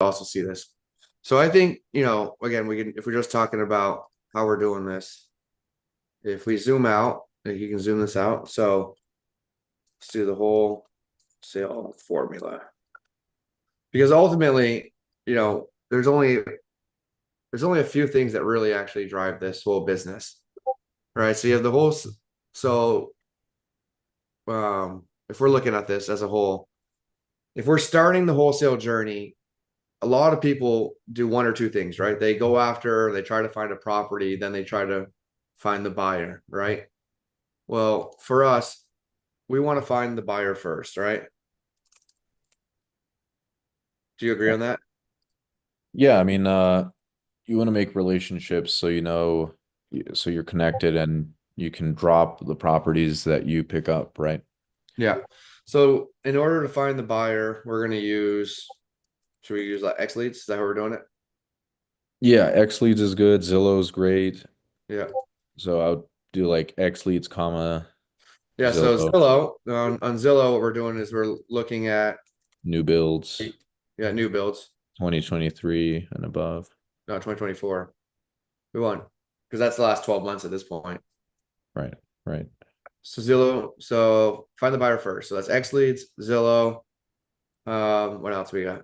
also see this. So I think, again, if we're just talking about how we're doing this, if we zoom out, like you can zoom this out. So let's do the whole sale formula. Because ultimately, there's only a few things that really actually drive this whole business. Right. So you have the whole so if we're looking at this as a whole, if we're starting the wholesale journey, a lot of people do one or two things, right? They try to find a property, then they try to find the buyer, right? Well, for us, we want to find the buyer first, right? Do you agree on that? Yeah, I mean, you want to make relationships so so you're connected and you can drop the properties that you pick up, right? Yeah. So in order to find the buyer, should we use like X leads? Is that how we're doing it? Yeah, X leads is good, Zillow's great. Yeah. So I would do like X leads, comma, Yeah. So Zillow, Zillow, on Zillow, what we're doing is we're looking at, new builds, yeah, new builds. 2023 and above. No, 2024. We won because that's the last 12 months at this point. Right, right. So Zillow, so find the buyer first. So that's X leads, Zillow. What else we got?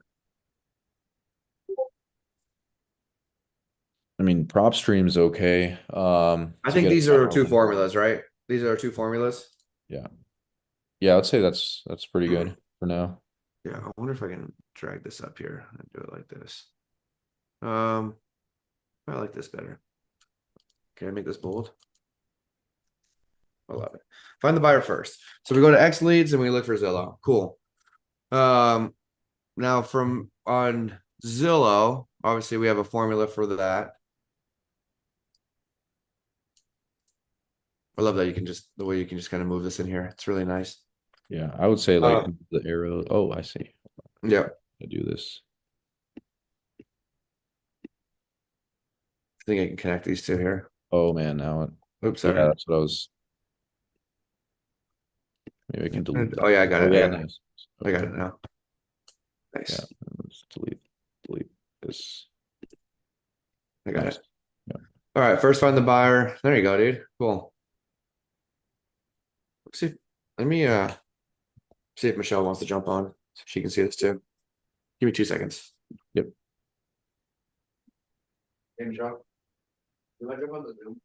I mean, prop stream's okay. I To think get a these are two download. formulas, right? These are two formulas. Yeah. Yeah, I'd say that's pretty good for now. Yeah, I wonder if I can drag this up here and do it like this. Um, I like this better. Can I make this bold? I love it. Find the buyer first. So we go to X leads and we look for Zillow. Cool. Um, Now from on Zillow, obviously we have a formula for that. I love that the way you can just kind of move this in here. It's really nice. Yeah, I would say like Uh, the arrow. Oh, I see. yeah, I do this. I think I can connect these two here. Oh man, now it. Oops, Yeah, sorry. that's what I was. Maybe I can delete Oh that. yeah, I got Oh it. I yeah, got it. nice. I got Okay. it now. Yeah, Nice. let's delete this. I got Nice. it. Yeah. All right, first find the buyer. There you go, dude. Cool. Let's see. Let me see if Michelle wants to jump on so she can see this too. Give me 2 seconds. Yep. Hey Michelle, you want to jump on the Zoom?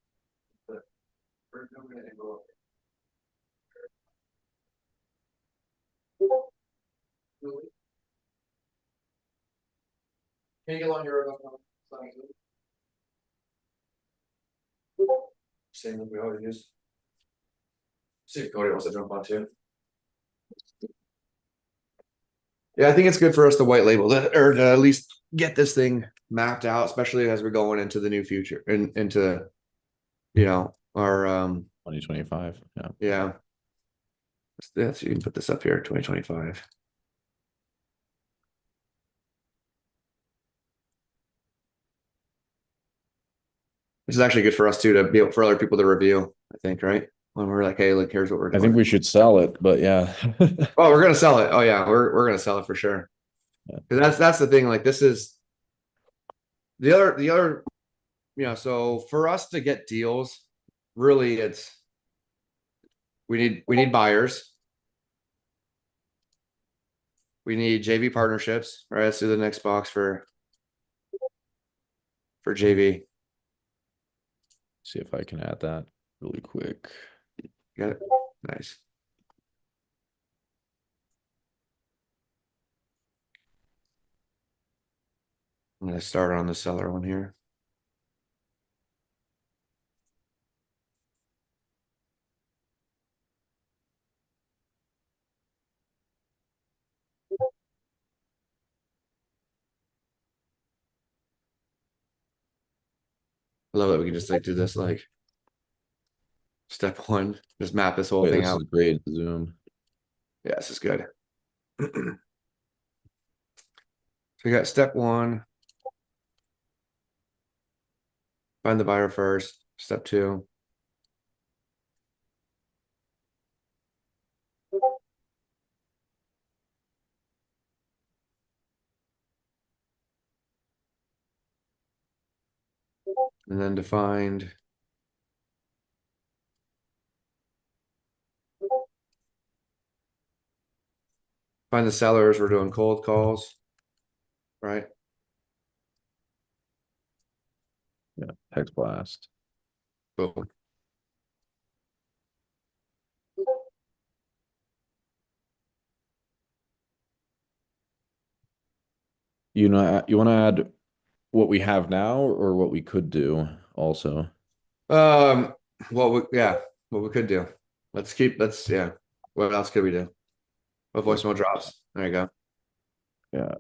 But first I'm gonna go up. Can you get on your same that we always use? See if Cody wants to jump on too. Yeah, I think it's good for us to white label it or to at least get this thing mapped out, especially as we're going into the new future and into our 2025. Yeah. yeah. So you can put this up here, 2025. This is actually good for us too to be able for other people to review, I think, right? When we're like, hey, look, here's what we're I think doing. we should sell it, but yeah. Oh, we're gonna sell it. Oh yeah, we're gonna sell it for sure. Yeah. Because that's the thing. Like this is the other. So for us to get deals, really, it's we need buyers. We need JV partnerships. All right, let's do the next box for JV. See if I can add that really quick. Got it. Nice. I'm gonna start on the seller one here. I love that we can just like do this like step one, just map this whole Wait, thing this out. is great. Zoom. Yeah, this is good. So we got step one, find the buyer first. Step two. and then find the sellers. We're doing cold calls, right? Yeah, text blast. Boom. You want to add what we have now or what we could do also? Um, yeah, what we could do. Yeah. What else could we do? What voicemail drops? There you go. Yeah.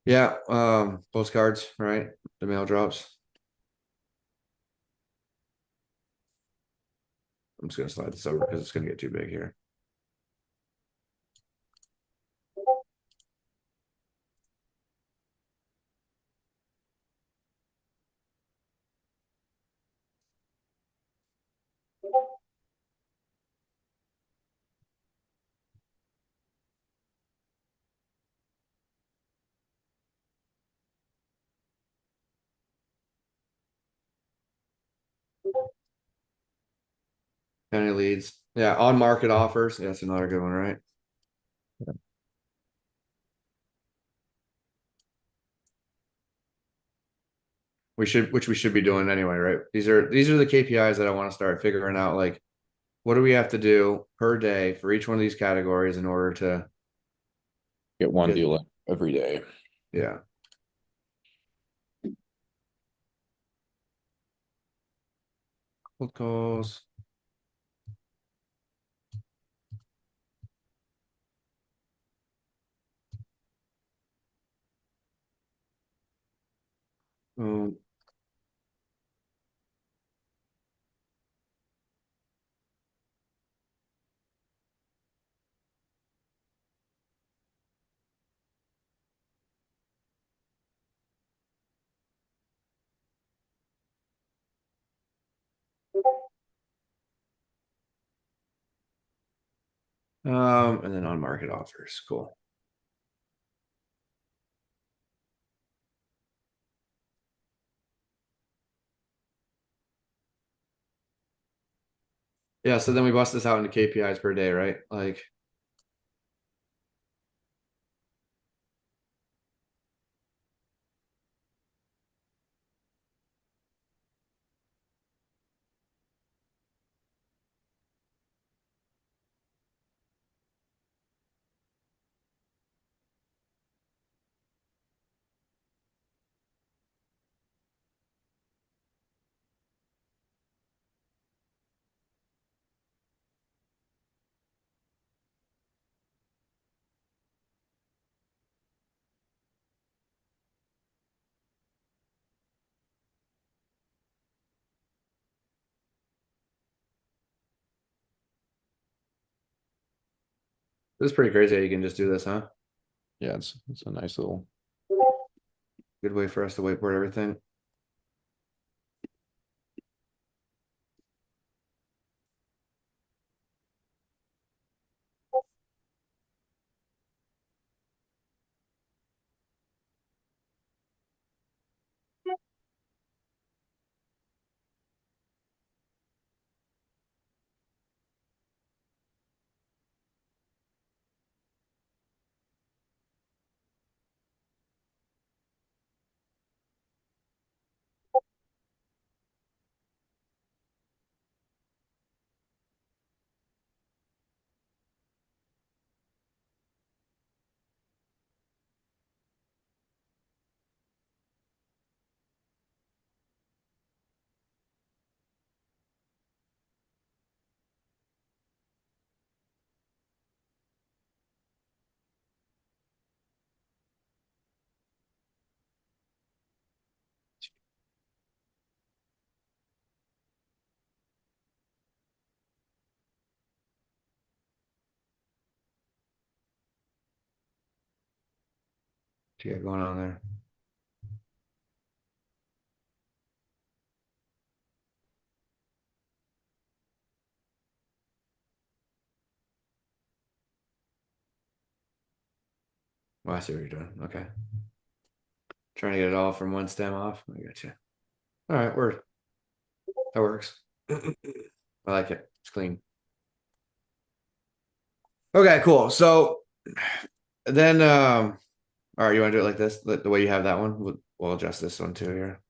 Yeah, postcards, right? The mail drops. I'm just gonna slide this over because it's gonna get too big here. Any leads? Yeah, on market offers. Yeah, that's another good one, right? Which we should be doing anyway, right? These are the KPIs that I want to start figuring out. Like, what do we have to do per day for each one of these categories in order to Get one get, deal in every day. yeah. Cold calls. Um, and then on market offers. Cool. Yeah, so then we bust this out into KPIs per day, right? Like, this is pretty crazy how you can just do this, huh? Yeah, it's a nice little. Good way for us to whiteboard everything. you got going on there? Well, I see what you're doing. Okay. Trying to get it all from one stem off. I got you. All right, word. That works. I like it. It's clean. Okay, cool. So then all right, you want to do it like this? The way you have that one? We'll adjust this one too here.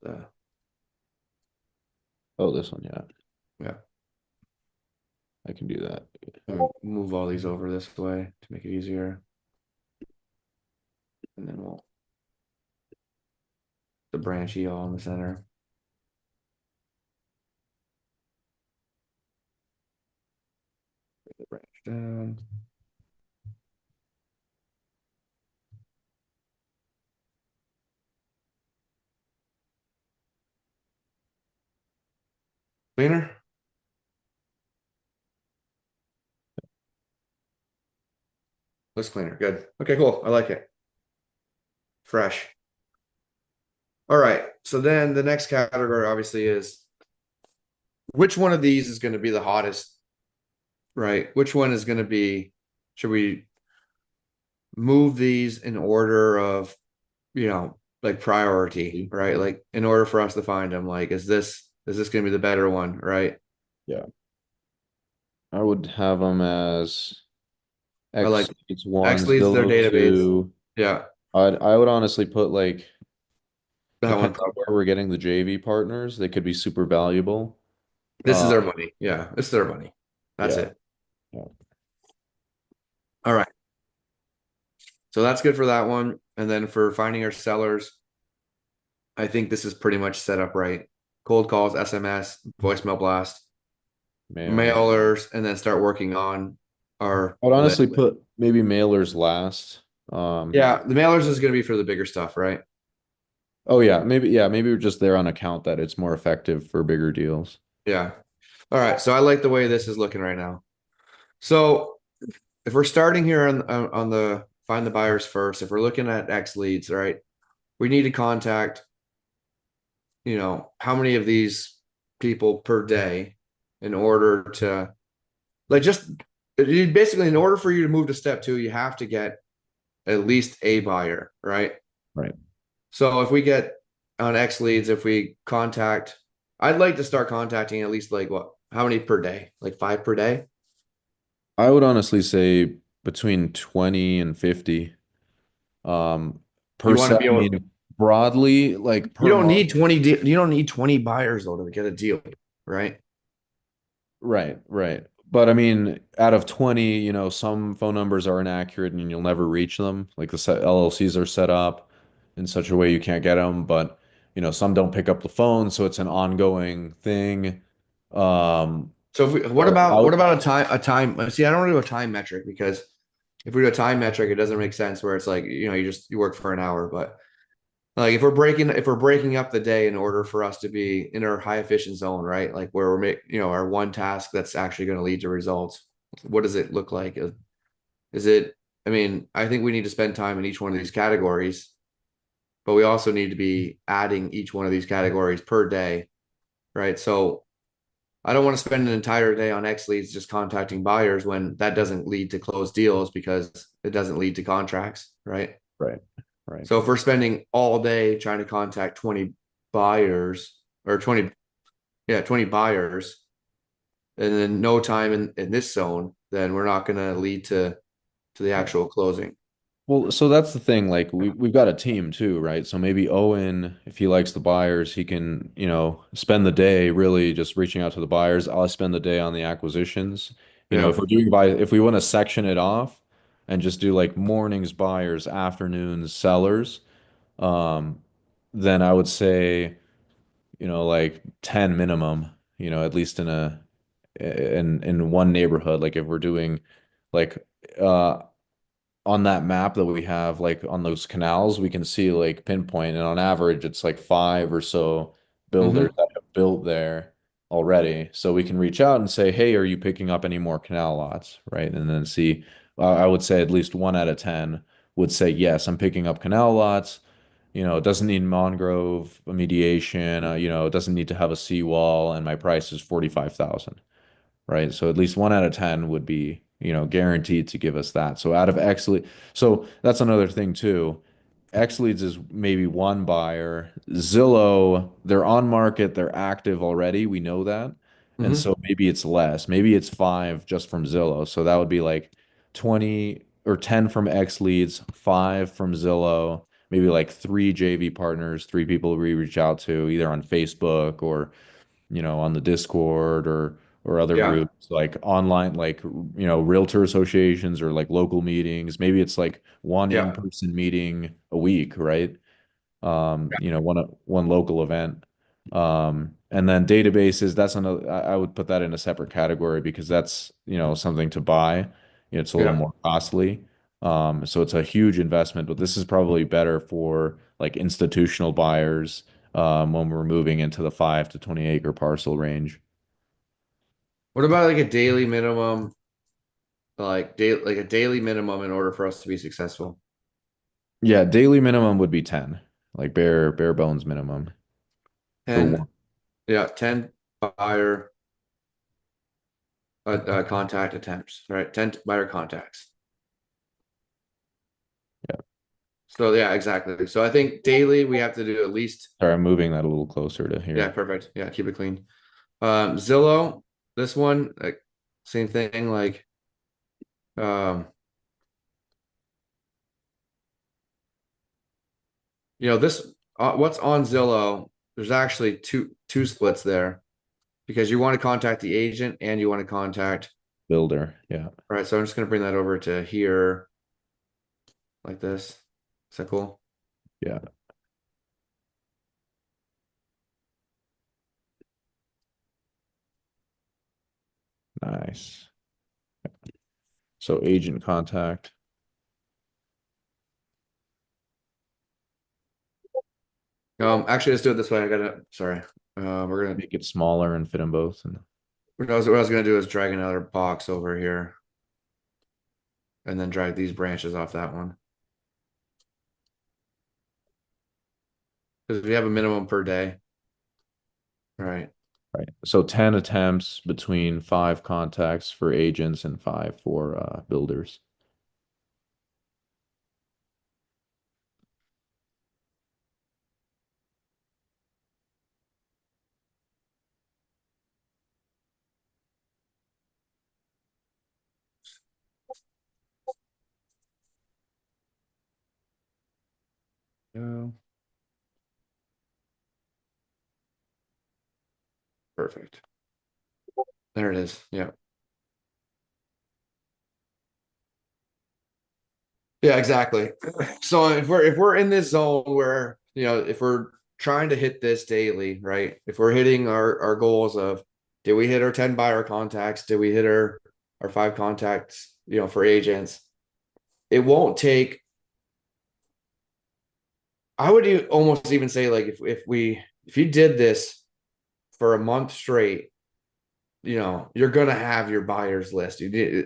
The Oh, this one, yeah, yeah. I can do that. Move all these over this way to make it easier. And then we'll the branchy all in the center. The branch down. Cleaner? Looks cleaner. Good. Okay, cool. I like it. Fresh. All right. So then the next category obviously is which one of these is going to be the hottest, right? Which one is going to be, should we move these in order of, like priority, right? Like in order for us to find them, like, is this going to be the better one, right? Yeah, I would have them as I like X leads one, X leads to their Zillow database. two. Yeah, I would honestly put like that one. depending on where we're getting the JV partners, they could be super valuable. This is Uh, their money. Yeah, it's their money. That's yeah, it. yeah. All right. So that's good for that one. And then for finding our sellers, I think this is pretty much set up right. Cold calls, SMS, voicemail blast, Mail. mailers, and then start working on our I would list. honestly put maybe mailers last. Yeah, the mailers is going to be for the bigger stuff, right? Oh yeah, maybe we're just there on account that it's more effective for bigger deals. Yeah. All right. So I like the way this is looking right now. So if we're starting here on the find the buyers first, if we're looking at X leads, right, we need to contact, how many of these people per day in order to like just basically in order for you to move to step two, you have to get at least a buyer, right? Right. So if we get on X leads, if we contact, I'd like to start contacting at least like what, how many per day? Like five per day? I would honestly say between 20 and 50. You Per want to se, be I able, mean, broadly, like you per don't month. need 20, you don't need 20 buyers though to get a deal, right? Right, right. But I mean, out of 20, some phone numbers are inaccurate and you'll never reach them. Like LLCs are set up in such a way you can't get them, but some don't pick up the phone, so it's an ongoing thing. Um, So if we, what so about I what would, about a time? See, I don't want to do a time metric because if we do a time metric, it doesn't make sense where it's like, you work for an hour, but like if we're breaking up the day in order for us to be in our high efficient zone, right? Like where we're making, our one task that's actually going to lead to results. What does it look like? Is it, I mean, I think we need to spend time in each one of these categories, but we also need to be adding each one of these categories per day, right? So I don't want to spend an entire day on X leads just contacting buyers when that doesn't lead to closed deals because it doesn't lead to contracts, right? right, right. So if we're spending all day trying to contact 20 buyers or 20, yeah, 20 buyers and then no time in this zone, then we're not going to lead to the Yeah. actual closing. Well, so that's the thing. Like we've got a team too, right? So maybe Owen, if he likes the buyers, he can, spend the day really just reaching out to the buyers. I'll spend the day on the acquisitions. Yeah. If we want to section it off and just do like mornings buyers, afternoons sellers, um, then I would say, like 10 minimum, at least in one neighborhood. Like if we're doing like uh on that map that we have, like on those canals, we can see like pinpoint, and on average, it's like five or so builders Hmm. that have built there already. So we can reach out and say, hey, are you picking up any more canal lots? Right. And then see, I would say at least one out of 10 would say, yes, I'm picking up canal lots. It doesn't need mangrove remediation. It doesn't need to have a seawall, and my price is 45,000, right? So at least 1 out of 10 would be, guaranteed to give us that. So out of X lead, so that's another thing too. X leads is maybe one buyer. Zillow, they're on market, they're active already. We know that. And Hmm. so maybe it's less. Maybe it's five just from Zillow. So that would be like 20 or 10 from X leads, five from Zillow, maybe like three JV partners, three people we reach out to either on Facebook or on the Discord or other Yeah, groups like online, like realtor associations or like local meetings. Maybe it's like one yeah. in-person meeting a week, right? One local event. And then databases, that's another, I would put that in a separate category because that's, something to buy. It's a little Yeah. more costly. So it's a huge investment, but this is probably better for like institutional buyers when we're moving into the 5 to 20 acre parcel range. What about like a daily minimum, like a daily minimum in order for us to be successful? Yeah, daily minimum would be 10, like bare bones minimum for 10, one. yeah, 10 buyer contact attempts, right? 10 buyer contacts. Yeah. So yeah, exactly. So I think daily we have to do at least, Sorry, I'm moving that a little closer to yeah, here. perfect. Yeah, keep it clean. Zillow, this one, like same thing, like um, this what's on Zillow, there's actually two splits there because you want to contact the agent and you want to contact, Builder. Yeah. right? So I'm just gonna bring that over to here like this. Is that cool? Yeah. Nice. So agent contact, Actually, let's do it this way. Sorry. We're gonna, make it smaller and fit them both. And what I was gonna do is drag another box over here and then drag these branches off that one because we have a minimum per day. All right. right. So 10 attempts between five contacts for agents and five for builders. Yeah. Perfect. There it is. Yeah. Yeah, exactly. So if we're in this zone where, if we're trying to hit this daily, right? If we're hitting our goals of, did we hit our 10 buyer contacts? Did we hit our five contacts, for agents? It won't take, I would almost even say like if you did this for a month straight, you're gonna have your buyers list.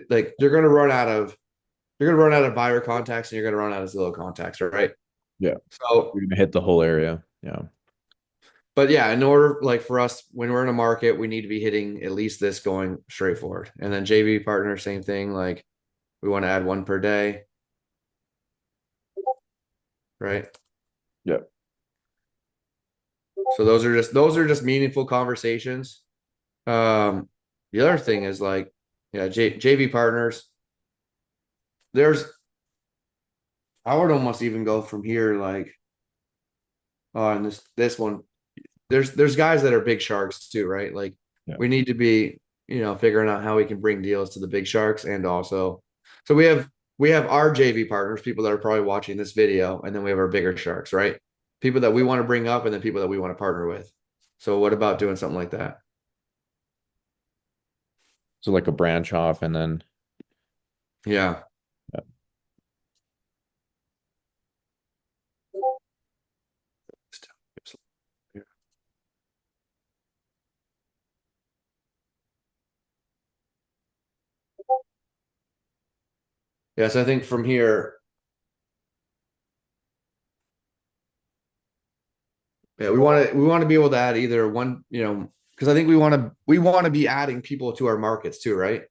Like you're gonna run out of buyer contacts and you're gonna run out of Zillow contacts, right? Yeah. So, You're gonna hit the whole area. Yeah. but yeah, in order like for us when we're in a market, we need to be hitting at least this going straight forward. And then JV partner, same thing. Like we want to add one per day, right? Yeah. So those are just meaningful conversations. Um, the other thing is like, yeah, JV partners. There's I would almost even go from here, like, on this one. There's guys that are big sharks too, right? Like Yeah. we need to be, figuring out how we can bring deals to the big sharks and also, so we have our JV partners, people that are probably watching this video, and then we have our bigger sharks, right? People that we want to bring up and then people that we want to partner with. So what about doing something like that? So like a branch off and then Yeah. yeah. Yeah, so I think from here, Yeah, we want to be able to add either one, because I think we want to be adding people to our markets too, right?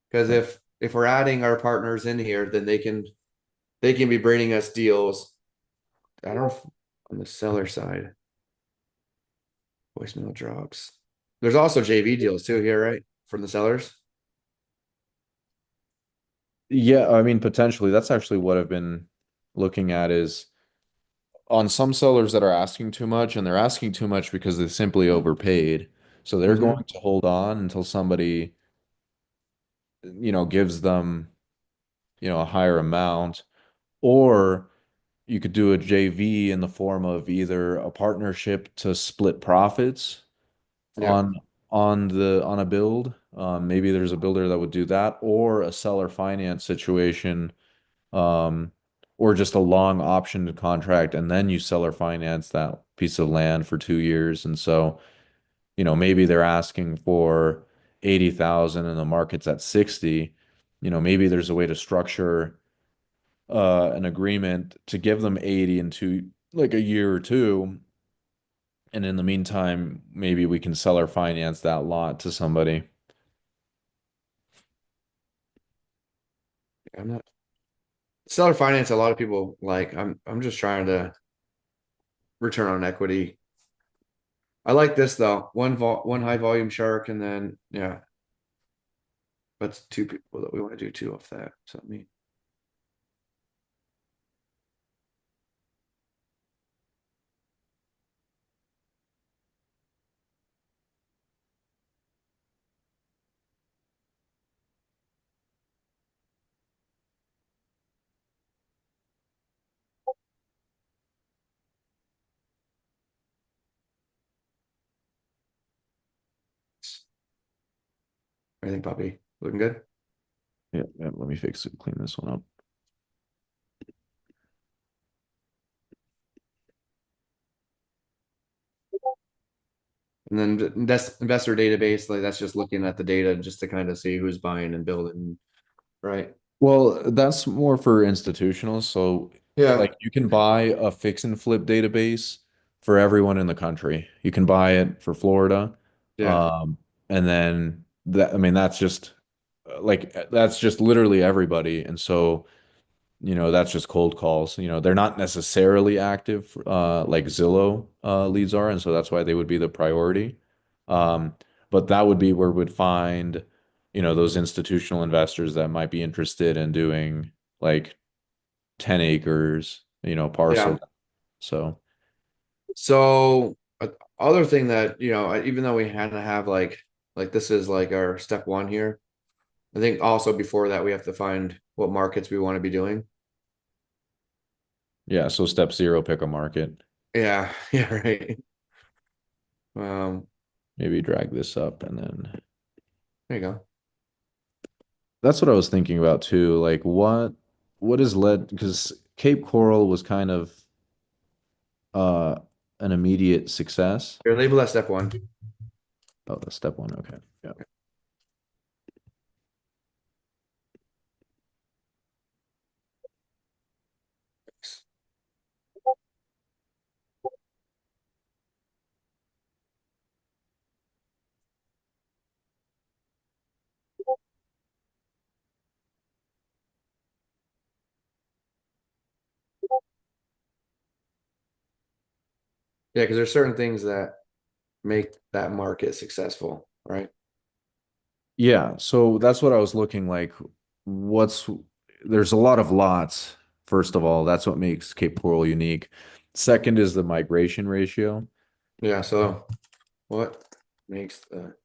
Because Yeah. if we're adding our partners in here, then they can be bringing us deals. I don't know if on the seller side, voicemail drops. There's also JV deals too here, right? From the sellers. Yeah, I mean, potentially that's actually what I've been looking at is on some sellers that are asking too much, and they're asking too much because they simply overpaid. So they're Hmm. going to hold on until somebody, gives them, a higher amount, or you could do a JV in the form of either a partnership to split profits Yeah. on on a build. Maybe there's a builder that would do that, or a seller finance situation, um, or just a long option contract, and then you seller finance that piece of land for 2 years. And so, maybe they're asking for 80,000 and the market's at 60. Maybe there's a way to structure an agreement to give them 80 into like a year or two. And in the meantime, maybe we can seller finance that lot to somebody. I'm not seller finance. A lot of people like. I'm just trying to return on equity. I like this though. One high volume shark, and then yeah, that's two people that we want to do two of that. So me. I think Bobby looking good. Yeah, yeah, let me fix it, clean this one up. And then that's investor database, like that's just looking at the data just to kind of see who's buying and building, right? Well, that's more for institutionals. So, Yeah, like, you can buy a fix and flip database for everyone in the country. You can buy it for Florida. yeah, Um, and then that, I mean, that's just literally everybody. And so, that's just cold calls. They're not necessarily active, like Zillow leads are, and so that's why they would be the priority. Um, but that would be where we'd find, those institutional investors that might be interested in doing like 10 acres, yeah. parcel. So So other thing that, even though we had to have like this is like our step one here, I think also before that we have to find what markets we want to be doing. yeah, so step zero, pick a market. Yeah, yeah, right. Um, Maybe drag this up and then there you go. that's what I was thinking about too. Like what has led because Cape Coral was kind of uh an immediate success. Here, label that step one. Oh, that's step one. Okay. Yeah. Yeah, because there's certain things that make that market successful, right? Yeah. So that's what I was looking like. What's there's a lot of lots, first of all. That's what makes Cape Coral unique. Second is the migration ratio. Yeah, so what makes the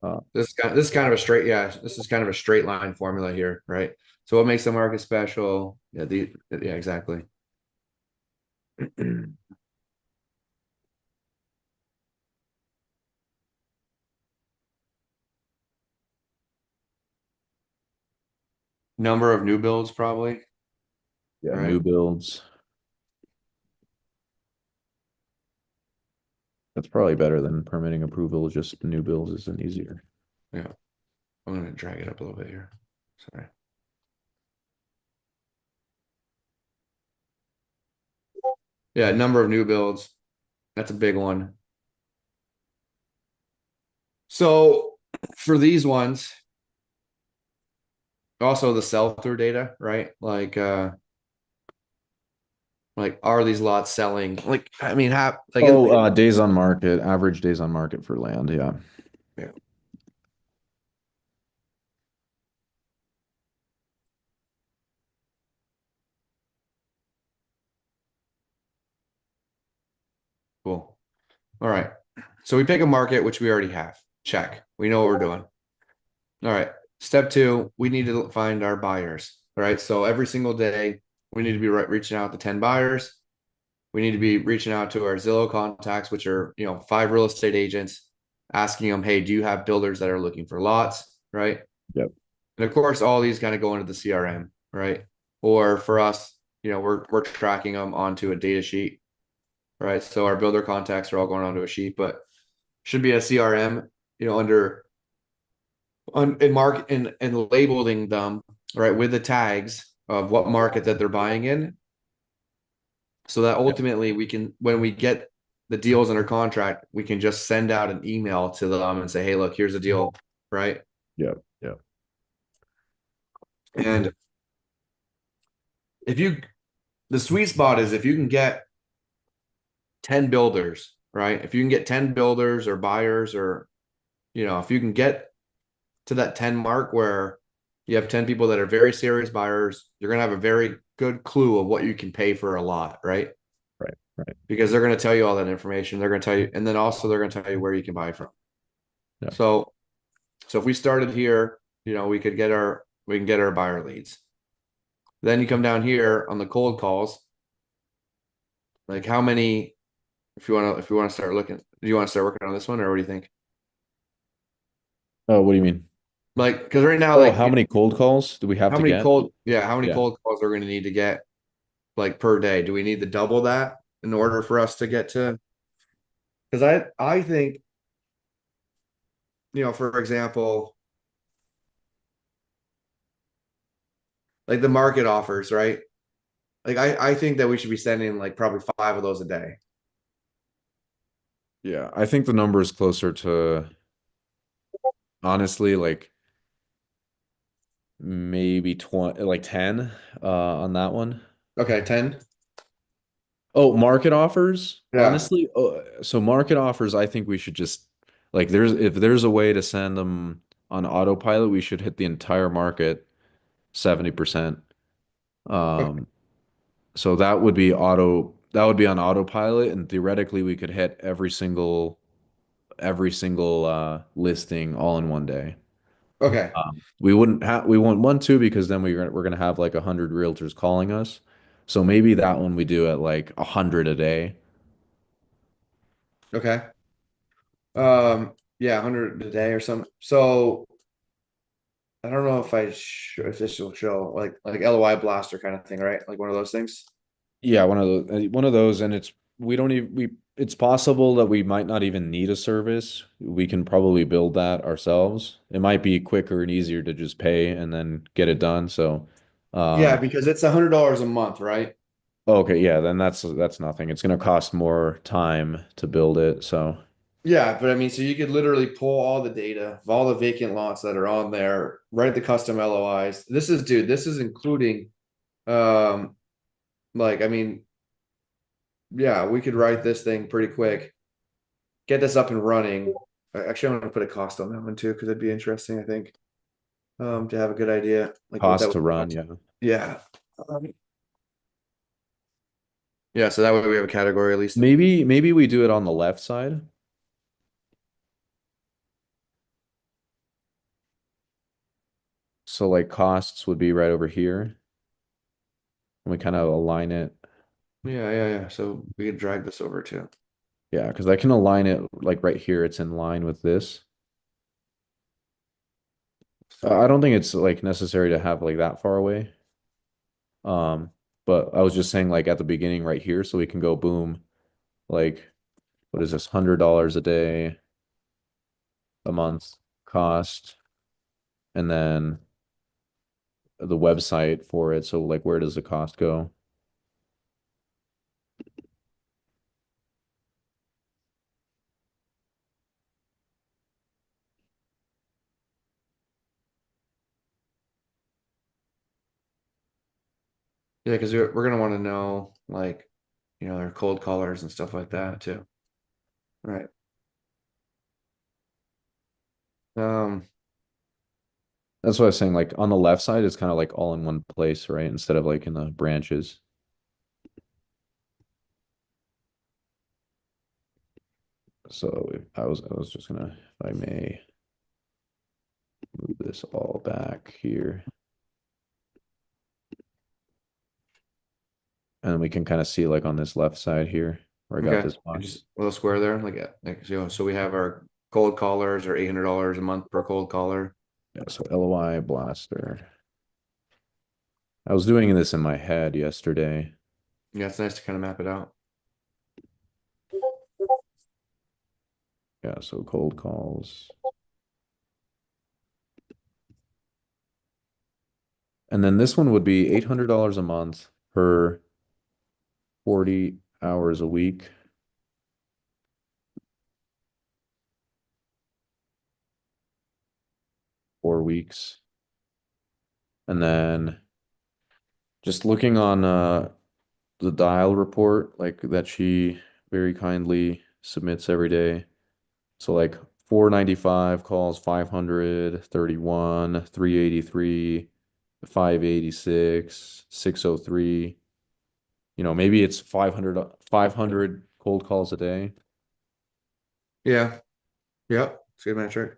Uh, this is kind of a straight, yeah, this is kind of a straight line formula here, right? So what makes the market special? Yeah, exactly. Number of new builds, probably, yeah, right? new builds. That's probably better than permitting approval. Just new builds isn't easier. Yeah, I'm gonna drag it up a little bit here. Sorry. Yeah, number of new builds. That's a big one. So for these ones, also the sell-through data, right? Like are these lots selling? Like I mean, like Oh, days on market, average days on market for land. Yeah. yeah, cool. All right. So we pick a market, which we already have. Check. We know what we're doing. All right. Step two, we need to find our buyers. All right. So every single day, we need to be reaching out to 10 buyers. We need to be reaching out to our Zillow contacts, which are, 5 real estate agents, asking them, hey, do you have builders that are looking for lots? Right. Yep. And of course, all these kind of go into the CRM, right? Or for us, we're tracking them onto a data sheet, right? So our builder contacts are all going onto a sheet, but should be a CRM, under and mark and labeling them right with the tags of what market that they're buying in, so that Yep. ultimately we can, when we get the deals under contract, we can just send out an email to them and say, hey, look, here's a deal, right? Yep. Yep. And if you, the sweet spot is if you can get 10 builders, right? If you can get 10 builders or buyers, or, if you can get to that 10 mark where you have 10 people that are very serious buyers, you're going to have a very good clue of what you can pay for a lot, right? Right. Right. Because they're going to tell you all that information. They're going to tell you, and then also they're going to tell you where you can buy from. Yeah. So if we started here, we can get our buyer leads. Then you come down here on the cold calls. Like how many, if you want to start looking, do you want to start working on this one, or what do you think? Oh, what do you mean? Like, because right now, Oh, like, how many cold calls do we have to get? how many Yeah. cold calls are we going to need to get like per day? Do we need to double that in order for us to get to? Because I think, for example, like the market offers, right? Like I think that we should be sending like probably 5 of those a day. Yeah. I think the number is closer to honestly like maybe 20, like 10 on that one. Okay, 10. Oh, market offers? Yeah. Honestly, so market offers, I think we should just like there's if there's a way to send them on autopilot, we should hit the entire market 70%. Okay. Um, so that would be on autopilot, and theoretically we could hit every single listing all in one day. Okay. We won't want to because then we're gonna have like 100 realtors calling us. So maybe that one we do at like 100 a day. Okay. Yeah, 100 a day or something. So I don't know if this will show like LOI blaster kind of thing, right? Like one of those things. Yeah, one of those, and we don't even we it's possible that we might not even need a service. We can probably build that ourselves. It might be quicker and easier to just pay and then get it done. So, Yeah, um, because it's $100 a month, right? okay, yeah, then that's nothing. It's going to cost more time to build it. So, Yeah, but I mean, so you could literally pull all the data of all the vacant lots that are on there, write the custom LOIs. This is including, um, like, I mean, yeah, we could write this thing pretty quick, get this up and running. Actually, I'm gonna put a cost on that one too, because it'd be interesting, I think, to have a good idea, like what that cost would to run, cost. yeah. Yeah. Um, yeah, so that way we have a category at least. Maybe we do it on the left side. So like costs would be right over here. And we kind of align it. Yeah. So we could drag this over too. Yeah, because I can align it like right here. It's in line with this. I don't think it's like necessary to have like that far away. Um, but I was just saying like at the beginning right here, so we can go boom, like what is this, $100 a day, a month cost, and then the website for it. So like where does the cost go? Yeah, because we're gonna want to know like, their cold callers and stuff like that too. Right. Um, That's what I was saying. Like on the left side, it's kind of like all in one place, right? Instead of like in the branches. So I was just gonna, if I may, move this all back here. And we can kind of see like on this left side here where I got okay. this box. Just a little square there, like yeah, like so we have our cold callers are $800 a month per cold caller. Yeah, so LOI blaster. I was doing this in my head yesterday. Yeah, it's nice to kind of map it out. Yeah, so cold calls. And then this one would be $800 a month per 40 hours a week, 4 weeks. And then just looking on the dial report, like that she very kindly submits every day. So like 495 calls, 531, 383, 586, 603. Maybe it's 500 cold calls a day, Yeah. Yep. It's a good metric.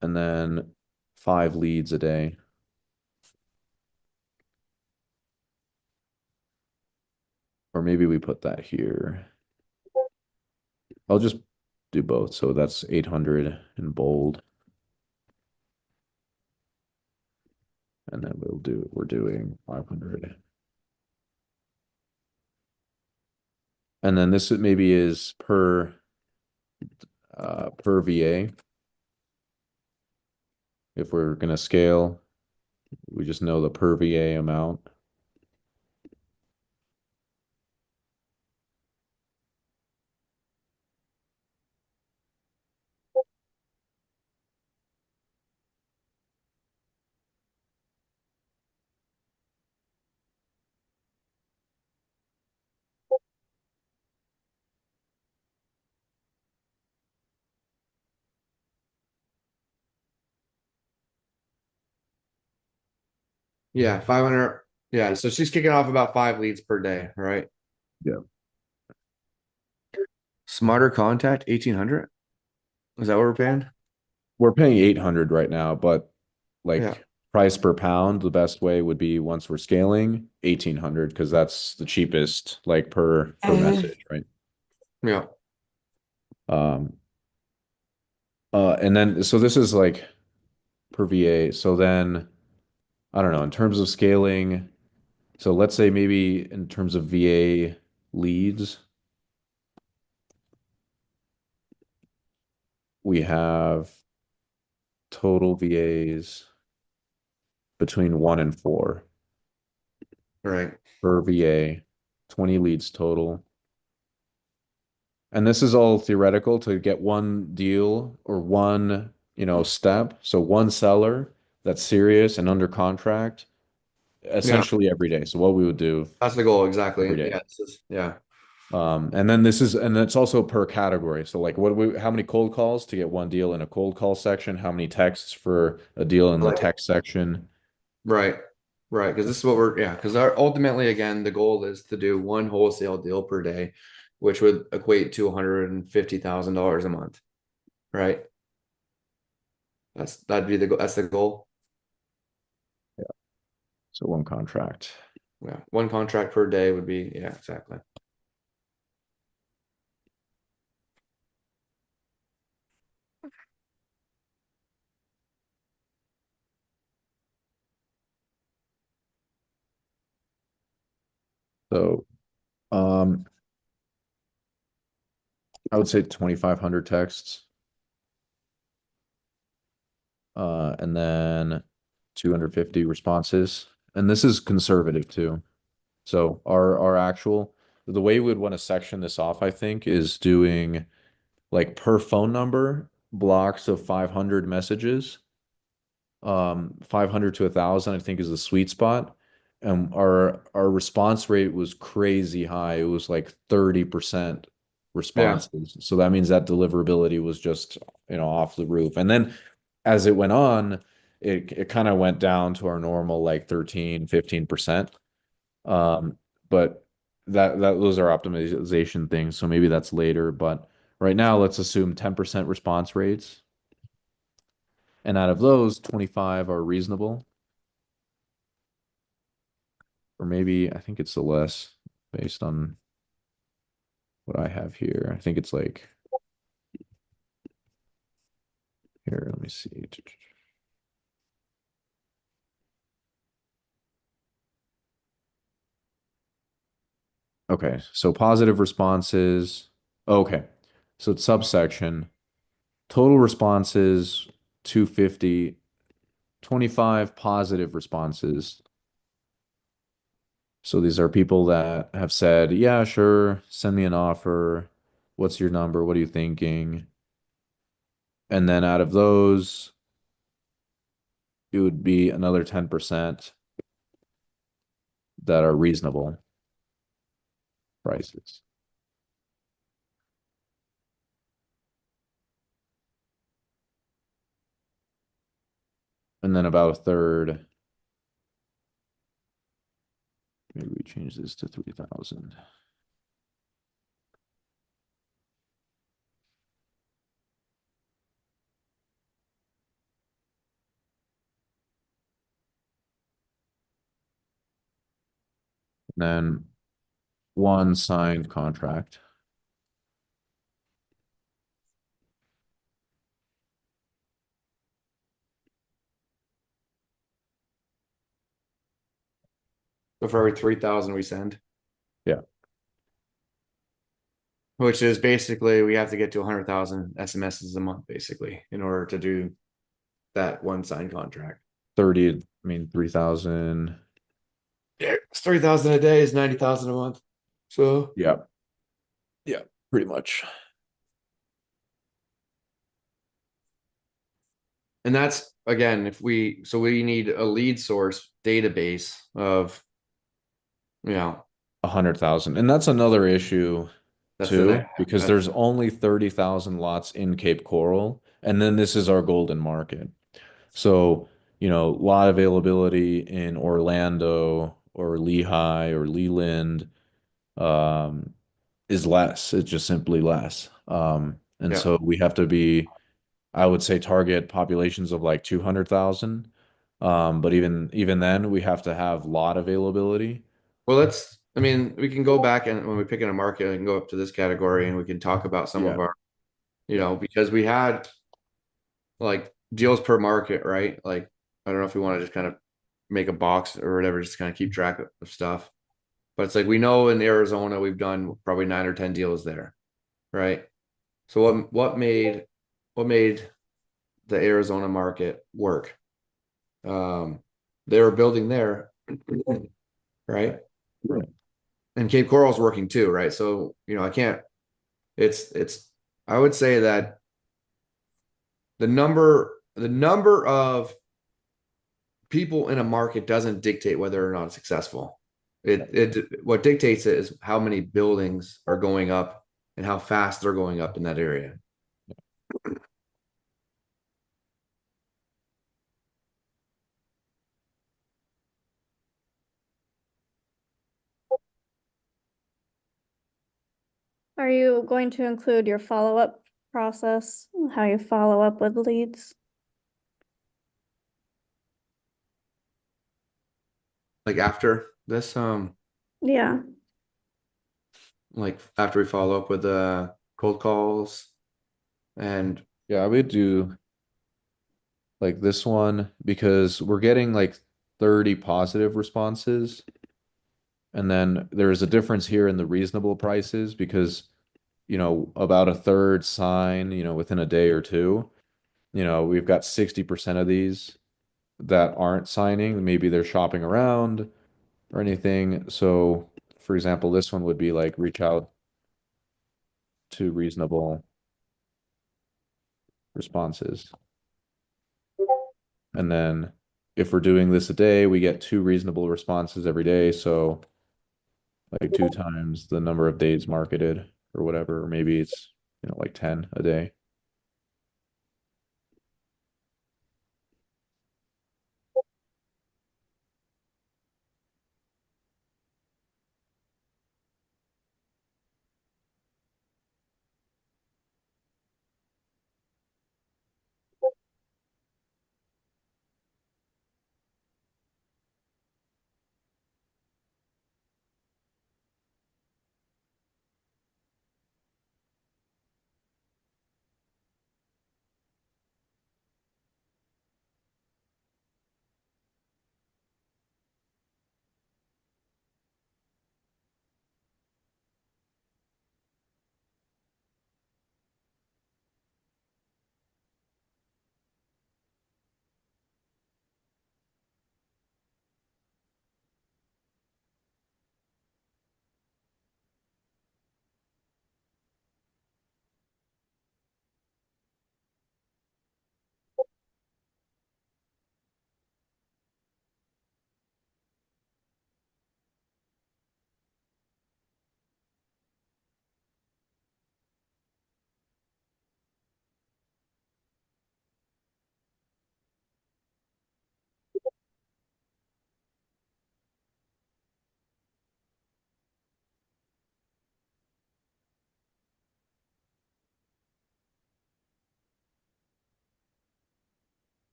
and then 5 leads a day. Or maybe we put that here. I'll just do both. So that's 800 in bold. And then we're doing 500. And then this maybe is per VA. If we're gonna scale, we just know the per VA amount. Yeah, 500. Yeah, so she's kicking off about 5 leads per day, right? Yeah. Smarter contact, 1800. Is that what we're paying? We're paying 800 right now, but Yeah. like price per pound, the best way would be once we're scaling 1800 because that's the cheapest like per Mhm. message, right? Yeah. Um and then so this is like per VA. So then I don't know, in terms of scaling, so let's say maybe in terms of VA leads, we have total VAs between 1 and 4 Right. per VA, 20 leads total. And this is all theoretical to get one deal or one, step. So one seller that's serious and under contract Yeah. essentially every day. So what we would do That's the goal. every Exactly. day. Yeah. Yeah. And then and it's also per category. So like how many cold calls to get one deal in a cold call section? How many texts for a deal in I the like it. text section? Right. Right. Because this is what yeah. Because ultimately, again, the goal is to do one wholesale deal per day, which would equate to $150,000 a month. Right. That'd be the goal. That's the goal. Yeah. So one contract. Yeah. One contract per day would be, yeah, exactly. So um I would say 2,500 texts, and then 250 responses. And this is conservative too. So our actual the way we would want to section this off, I think, is doing like per phone number blocks of 500 messages. 500 to 1,000, I think, is the sweet spot. And our response rate was crazy high. It was like 30% Yeah. responses. So that means that deliverability was just, off the roof. And then as it went on, it kind of went down to our normal like 13, 15%. Um, but that those are optimization things. So maybe that's later. But right now, let's assume 10% response rates. And out of those, 25 are reasonable. Or maybe I think it's the less based on what I have here. I think it's like here, let me see. Okay, so positive responses. Okay. So it's subsection. Total responses 250, 25 positive responses. So these are people that have said, "Yeah, sure, send me an offer. What's your number? What are you thinking?" And then out of those, it would be another 10% that are reasonable prices. And then about a third, maybe we change this to 3,000. And then one signed contract. So for every 3,000 we send, Yeah, which is basically we have to get to 100,000 SMSs a month, basically, in order to do that one signed contract. 30, I mean, 3,000. Yeah, it's 3,000 a day is 90,000 a month. So, Yeah, yeah, pretty much. and that's again, if we so we need a lead source database of, you know, 100,000. And that's another issue that's the too, next. because there's only 30,000 lots in Cape Coral. And then this is our golden market. So, lot availability in Orlando or Lehigh or Leland, um, is less. It's just simply less. And Yeah. so we have to be, I would say, target populations of like 200,000. But even then, we have to have lot availability. Well, I mean, we can go back and when we pick in a market, we can go up to this category and we can talk about some of Yeah. our, because we had like deals per market, right? Like, I don't know if we want to just kind of make a box or whatever, just kind of keep track of stuff. But it's like we know in Arizona we've done probably 9 or 10 deals there, right? So what made the Arizona market work? Um, they were building there, right? Right. And Cape Coral's working too, right? So, I can't, it's I would say that the number of people in a market doesn't dictate whether or not it's successful. It what dictates it is how many buildings are going up and how fast they're going up in that area. Are you going to include your follow-up process, how you follow up with leads? Like after this, Yeah, like after we follow up with cold calls and Yeah, I would do like this one because we're getting like 30 positive responses. And then there's a difference here in the reasonable prices because, about a third sign, within a day or two. We've got 60% of these that aren't signing. Maybe they're shopping around or anything. So, for example, this one would be like reach out to reasonable responses. And then if we're doing this a day, we get two reasonable responses every day. So like two times the number of days marketed or whatever, or maybe it's, like 10 a day.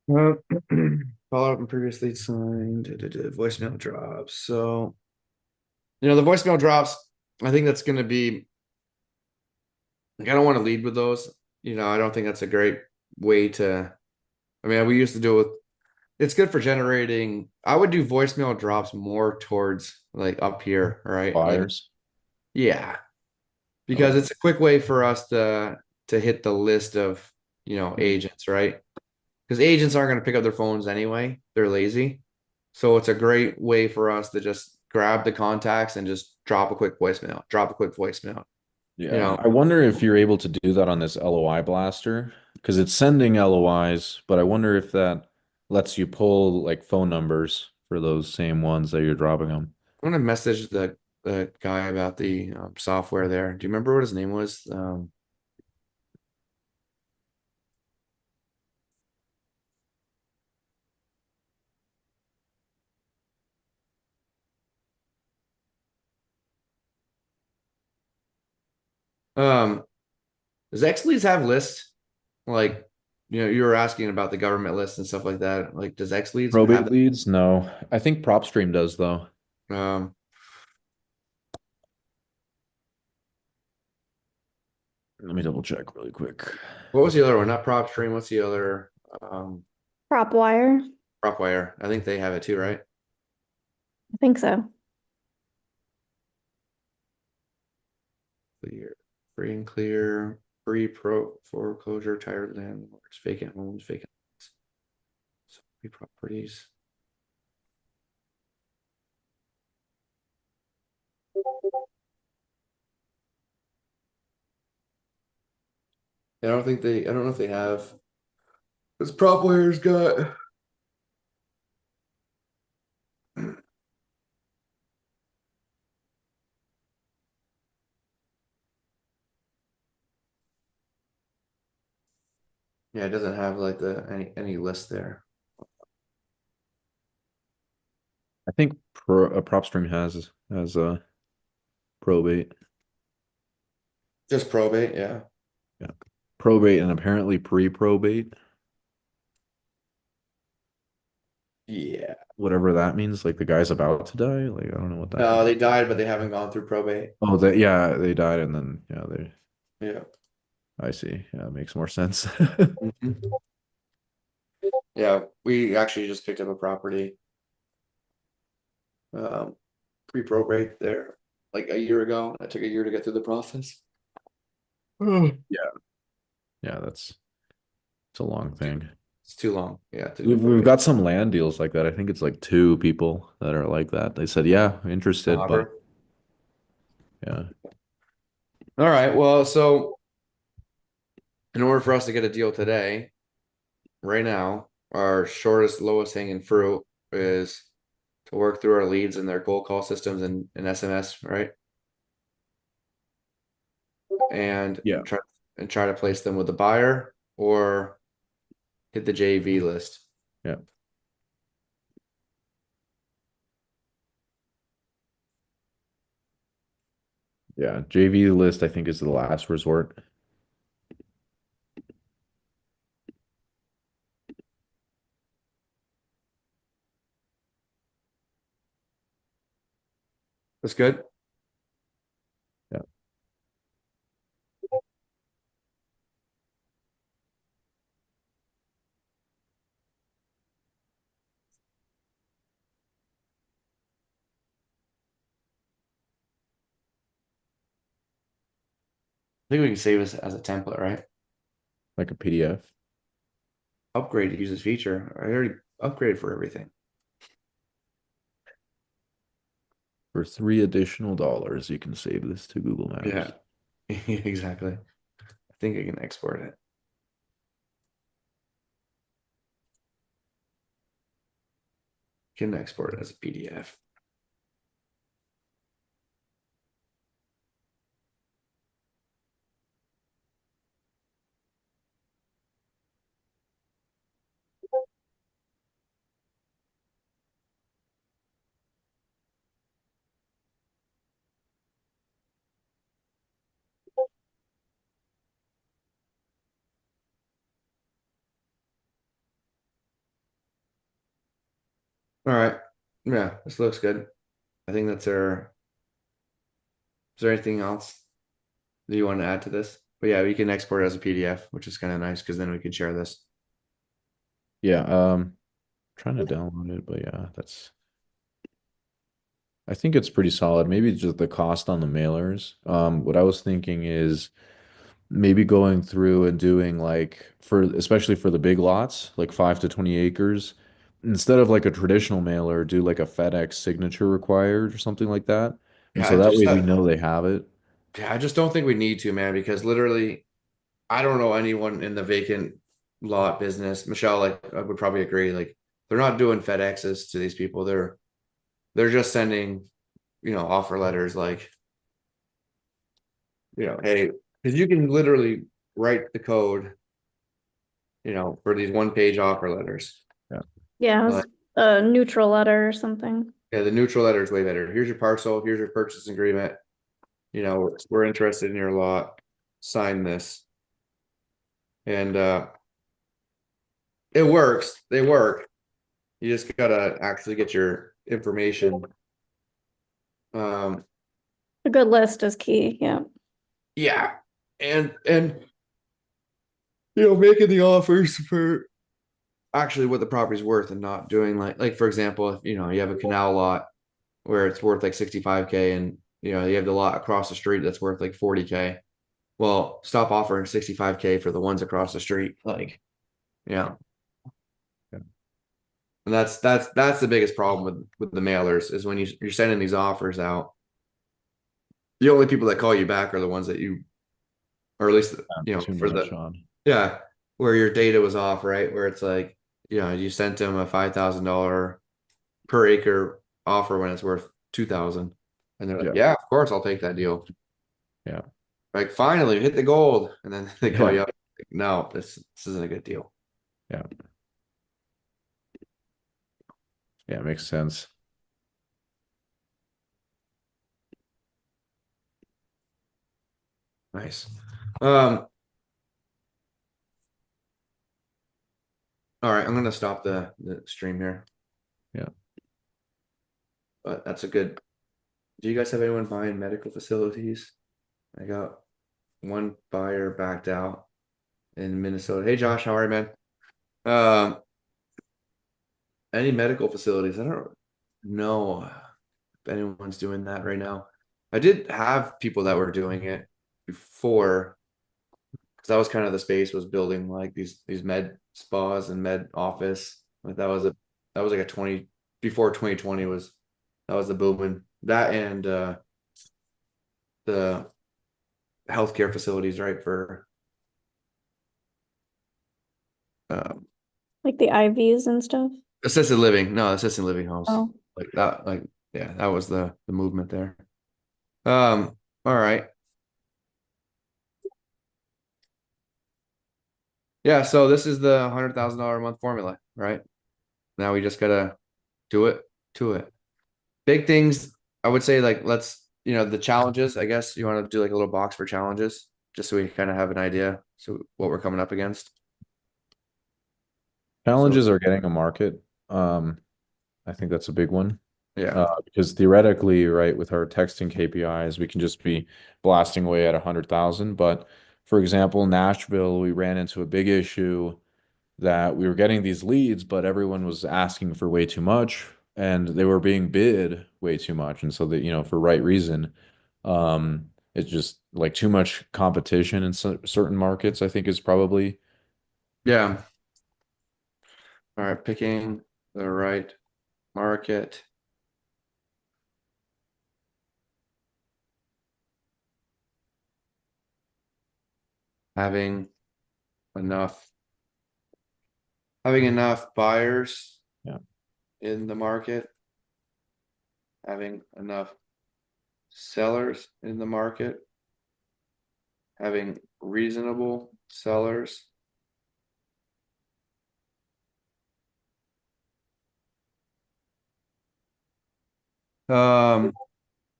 Uh, follow up on previously signed voicemail drops. So, the voicemail drops, I think that's going to be, like, I don't want to lead with those. I don't think that's a great way to, I mean, we used to do it with, it's good for generating. I would do voicemail drops more towards like up here, right? Like, Buyers. yeah, because Okay. it's a quick way for us to hit the list of, Mhm. agents, right? Because agents aren't going to pick up their phones anyway. They're lazy. So it's a great way for us to just grab the contacts and just drop a quick voicemail, drop a quick voicemail. You Yeah. know, I wonder if you're able to do that on this LOI blaster because it's sending LOIs, but I wonder if that lets you pull like phone numbers for those same ones that you're dropping them. I'm gonna message the guy about the software there. Do you remember what his name was? Um, does Xleads have lists? Like, you were asking about the government list and stuff like that. Like, does Xleads Probate have leads? No. I think PropStream does though. that? Let me double check really quick. What was the other one? Not prop stream. What's the other? Um, Prop wire, prop wire. I think they have it too, right? I think so. Clear, free and clear, free pro foreclosure, tired landlords, vacant homes, vacant lots. So free properties. I don't think they. I don't know if they have. This prop wire's got. Yeah, it doesn't have like the any list there. I think PropStream has a probate. Just probate, yeah. Yeah. Probate and apparently pre-probate, Yeah. whatever that means. Like the guy's about to die. Like I don't know what that No, means. they died, but they haven't gone through probate. Oh, that yeah, they died and then yeah, they Yeah. I see. Yeah, it makes more sense. Mhm. Yeah, we actually just picked up a property. Um, pre-probate there like a year ago. It took a year to get through the process. Yeah. Yeah, it's a long thing. It's too long. Yeah, to do We've probate. got some land deals like that. I think it's like two people that are like that. They said, yeah, interested, but Offer. yeah. All right. Well, so in order for us to get a deal today, right now, our shortest, lowest hanging fruit is to work through our leads and their cold call systems and SMS, right? And Yeah. try to place them with the buyer or hit the JV list. Yeah. Yeah. JV list, I think, is the last resort. That's good. Yeah. I think we can save this as a template, right? Like a PDF. Upgrade to use this feature. I already upgraded for everything. For $3 additional, you can save this to Google Yeah, Maps. exactly. I think I can export it. Can export it as a PDF. All right. Yeah, this looks good. I think that's our. Is there anything else that you want to add to this? But yeah, we can export it as a PDF, which is kind of nice because then we can share this. Yeah. Trying to download it, but yeah, I think it's pretty solid. Maybe just the cost on the mailers. What I was thinking is maybe going through and doing like for especially for the big lots, like 5 to 20 acres, instead of like a traditional mailer, do like a FedEx signature required or something like that. And Yeah, so that way we know they have it. yeah, I just don't think we need to, man, because literally, I don't know anyone in the vacant lot business. Michelle, like, I would probably agree. Like, they're not doing FedExes to these people. They're just sending, offer letters like, hey, because you can literally write the code, for these one-page offer letters. Yeah. Yeah, it Like, was a neutral letter or something. yeah, the neutral letter is way better. Here's your parcel. Here's your purchase agreement. We're interested in your lot. Sign this. And it works. They work. You just gotta actually get your information. A good list is key, yeah. Yeah. and making the offers for actually what the property's worth and not doing like for example, if you have a canal lot where it's worth like 65K and you have the lot across the street that's worth like 40K. Well, stop offering 65K for the ones across the street. Like, yeah. Yeah. And that's the biggest problem with the mailers is when you're sending these offers out, the only people that call you back are the ones that you, or at least Too for much the, on. yeah, where your data was off, right? Where it's like, you sent them a $5,000 per acre offer when it's worth 2,000, and they're like, Yeah. yeah, of course I'll take that deal. Yeah. Like, finally hit the gold, and then they call Yeah. you up. Like, no, this isn't a good deal. Yeah. Yeah. Makes sense. Nice. Um, all right, I'm gonna stop the stream here, Yeah. but that's a good. Do you guys have anyone buying medical facilities? I got one buyer backed out in Minnesota. Hey Josh, how are you, man? Um, any medical facilities? I don't know if anyone's doing that right now. I did have people that were doing it before, because that was kind of the space was building like these med spas and med office. Like that was like a 20 before 2020 was that was the booming that and the healthcare facilities, right? For um, Like the IVs and stuff? assisted living, no, assisted living homes Oh, like that. Like, yeah, that was the movement there. Um, all right. Yeah, so this is the $100,000 a month formula, right? Now we just gotta do it to it. Big things, I would say, like let's, the challenges, I guess you want to do like a little box for challenges, just so we kind of have an idea. So what we're coming up against. So Challenges are getting a market. Um, I think that's a big one. yeah. Because theoretically, right, with our texting KPIs, we can just be blasting away at 100,000. But for example, Nashville, we ran into a big issue that we were getting these leads, but everyone was asking for way too much and they were being bid way too much. And so that, for right reason, it's just like too much competition in certain markets, I think is probably. Yeah. All right, picking the right market. Having enough buyers Yeah. in the market, having enough sellers in the market, having reasonable sellers.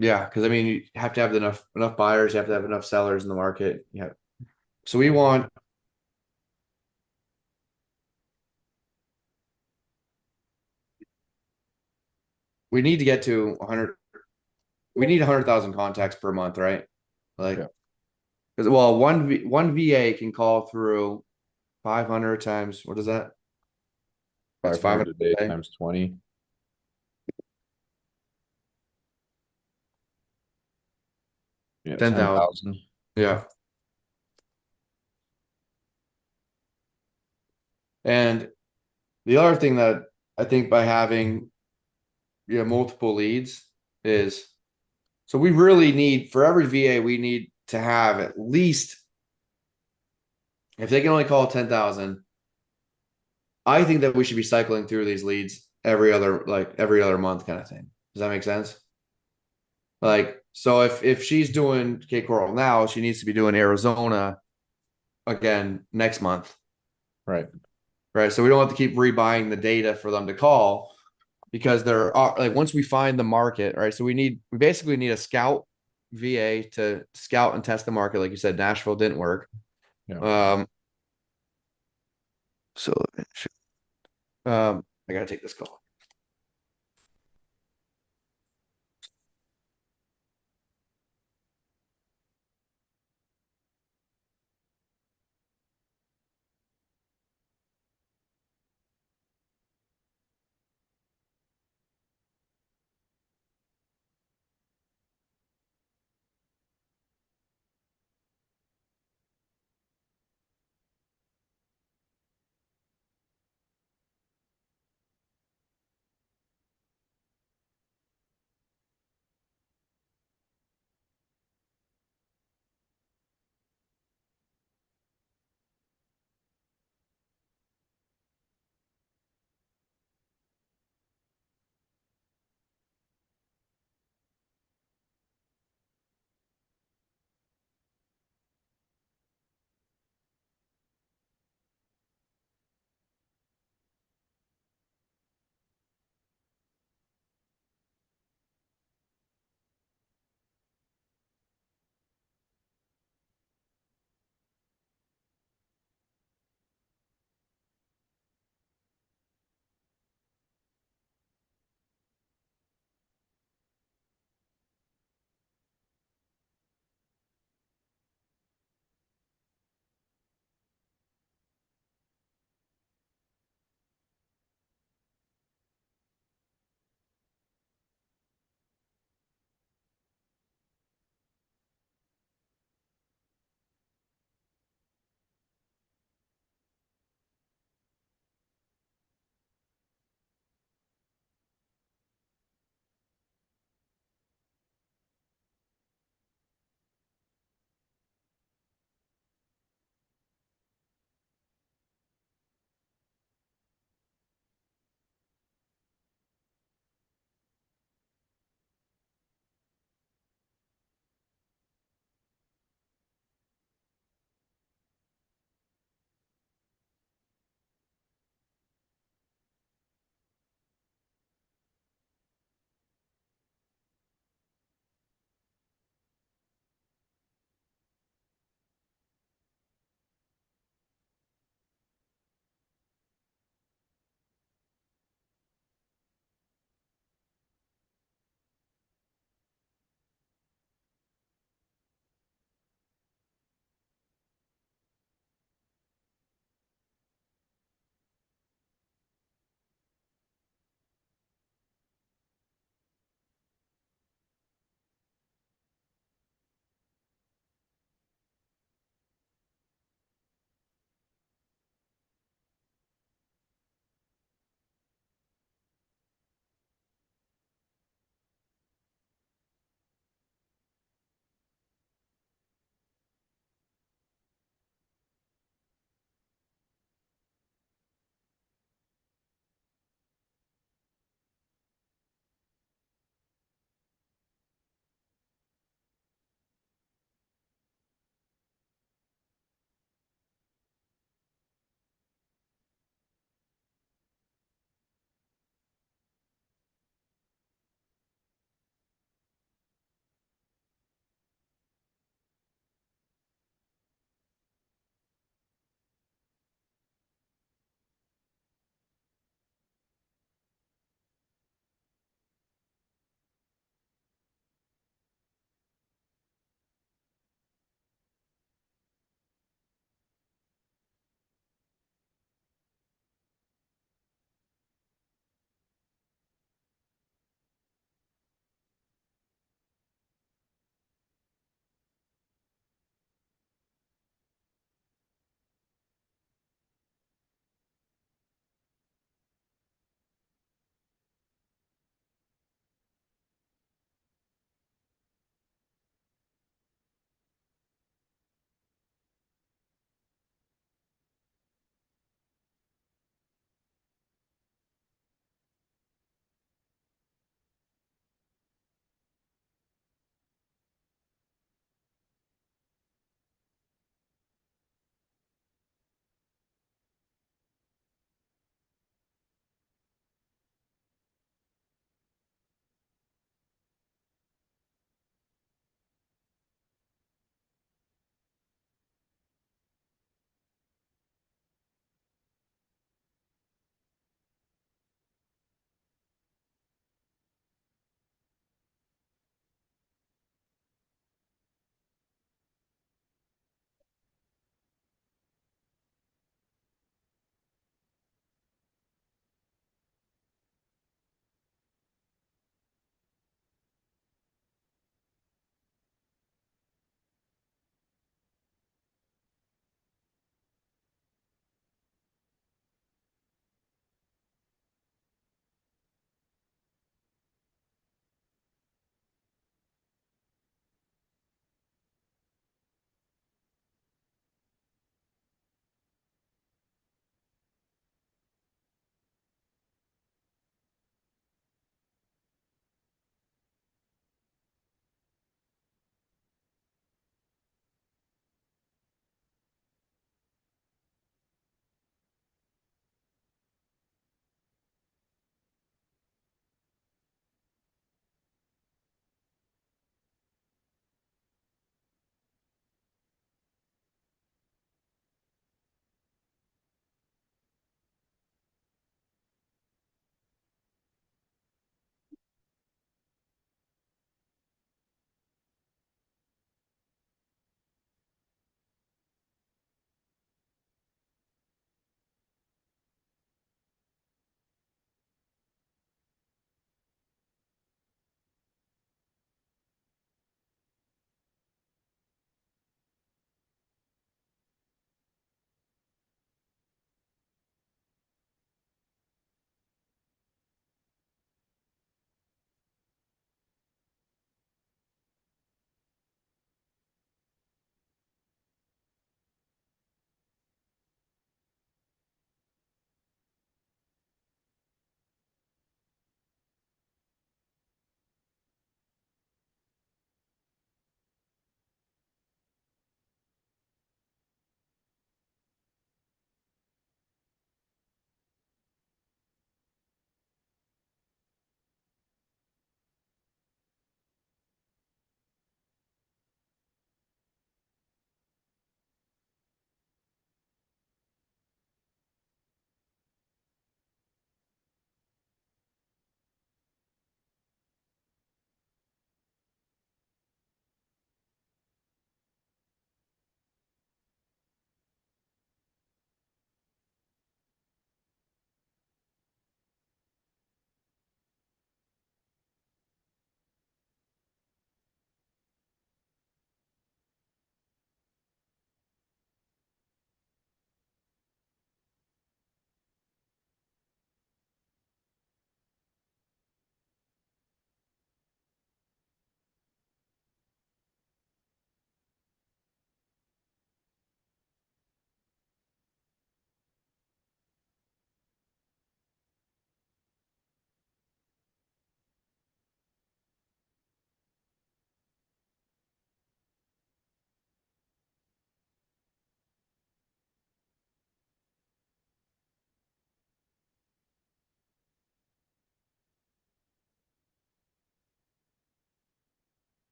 Yeah, because I mean you have to have enough buyers, you have to have enough sellers in the market. Yeah. So we need to get to 100, we need 100,000 contacts per month, right? Like, Yeah. because well, one VA can call through 500 times, what is that? That's 500 500 a day a day. times 20. Yeah, 10,000. 10,000. Yeah. And the other thing that I think by having multiple leads is, so we really need, for every VA, we need to have at least, if they can only call 10,000, I think that we should be cycling through these leads every other month kind of thing. Does that make sense? Like, so if she's doing Cape Coral now, she needs to be doing Arizona again next month, Right. right? So we don't have to keep rebuying the data for them to call, because there are, like, once we find the market, right? So we basically need a scout VA to scout and test the market. Like you said, Nashville didn't work. Yeah. Um, so I gotta take this call.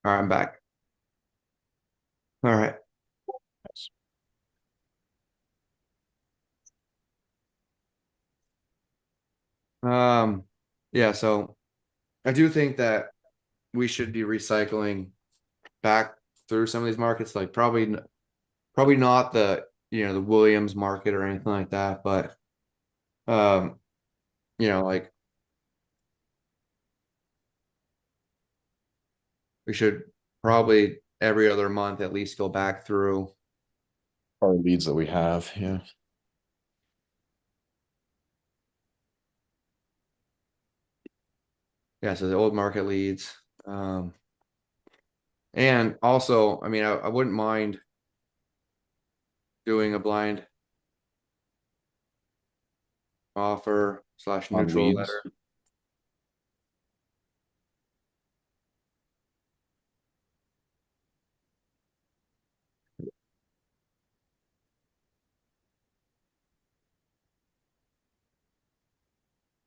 All right, I'm back. All right. Yeah, so I do think that we should be recycling back through some of these markets, like probably not the the Williams market or anything like that, but um, like we should probably every other month at least go back through. Our leads that we have, yeah. Yeah, so the old market leads. And also, I mean, I wouldn't mind doing a blind offer slash On neutral leads. letter.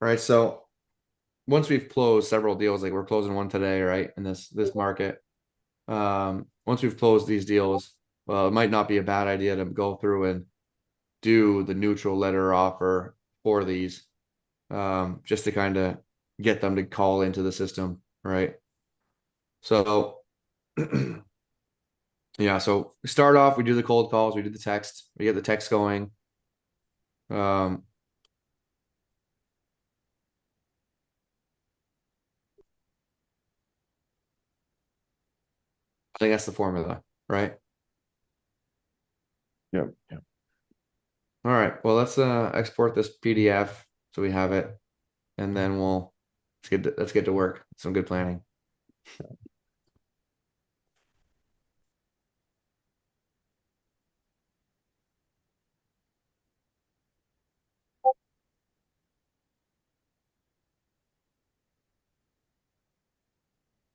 Right. So once we've closed several deals, like we're closing one today, right? In this market. Once we've closed these deals, well, it might not be a bad idea to go through and do the neutral letter offer for these, just to kind of get them to call into the system, right? So yeah, so we start off, we do the cold calls, we do the text, we get the text going. Um, I think that's the formula, right? Yep. Yep. All right, well, let's export this PDF so we have it, and then let's get to work. Some good planning.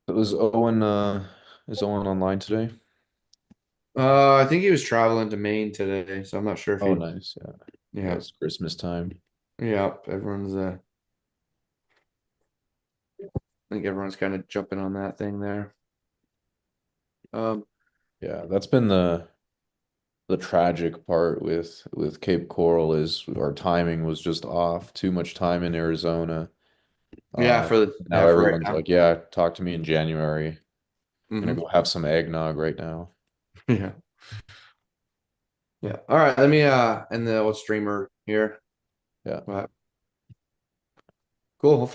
So is Owen online today? I think he was traveling to Maine today, so I'm not sure if Oh, he. nice. Yeah. Yeah, Yeah, it's Christmas time. yeah. I think everyone's kind of jumping on that thing there. Um, Yeah, that's been the tragic part with Cape Coral is our timing was just off. Too much time in Arizona. yeah, Uh, yeah, now for right everyone's now. like, yeah, talk to me in January. Gonna Hmm. go have some eggnog right now. Yeah, yeah. All right, let me end the old streamer here. Yeah. But cool.